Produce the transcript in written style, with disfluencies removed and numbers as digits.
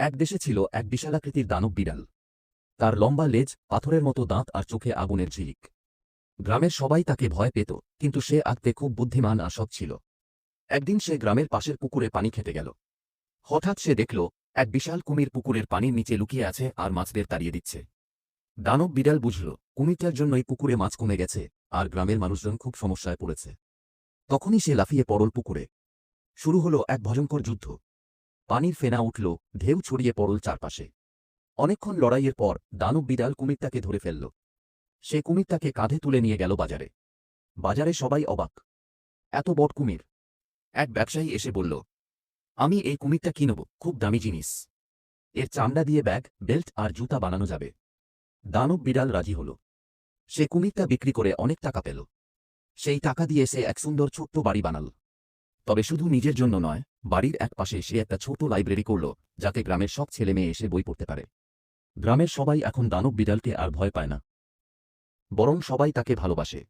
এক দেশে ছিল এক বিশালাকৃতির দানব বিড়াল। তার লম্বা লেজ, পাথরের মতো দাঁত আর চোখে আগুনের ঝিলিক। গ্রামের সবাই তাকে ভয় পেত, কিন্তু সে আত্মে খুব বুদ্ধিমান আর সৎ ছিল। একদিন সে গ্রামের পাশের পুকুরে পানি খেতে গেল। হঠাৎ সে দেখল এক বিশাল কুমির পুকুরের পানির নিচে লুকিয়ে আছে আর মাছদের তাড়িয়ে দিচ্ছে। দানব বিড়াল বুঝল কুমিরটার জন্যই পুকুরে মাছ কমে গেছে আর গ্রামের মানুষজন খুব সমস্যায় পড়েছে। তখনই সে লাফিয়ে পড়ল পুকুরে। শুরু হলো এক ভয়ঙ্কর যুদ্ধ। পানির ফেনা উঠল, ঢেউ ছড়িয়ে পড়ল চারপাশে। অনেকক্ষণ লড়াইয়ের পর দানব বিড়াল কুমিরটাকে ধরে ফেলল। সে কুমিরটাকে কাঁধে তুলে নিয়ে গেল বাজারে। বাজারে সবাই অবাক। এত বড় কুমির! এক ব্যবসায়ী এসে বলল, আমি এই কুমিরটা কিনব, খুব দামি জিনিস। এর চামড়া দিয়ে ব্যাগ, বেল্ট আর জুতা বানানো যাবে। দানব বিড়াল রাজি হল। সে কুমিরটা বিক্রি করে অনেক টাকা পেল। সেই টাকা দিয়ে সে এক সুন্দর ছোট্ট বাড়ি বানাল। তবে শুধু নিজের জন্য নয়, বাড়ির এক পাশে সে একটা ছোট লাইব্রেরি করল, যাতে গ্রামের সব ছেলে মেয়ে এসে বই পড়তে পারে। গ্রামের সবাই এখন দানব বিড়ালকে আর ভয় পায় না, বরং সবাই তাকে ভালোবাসে।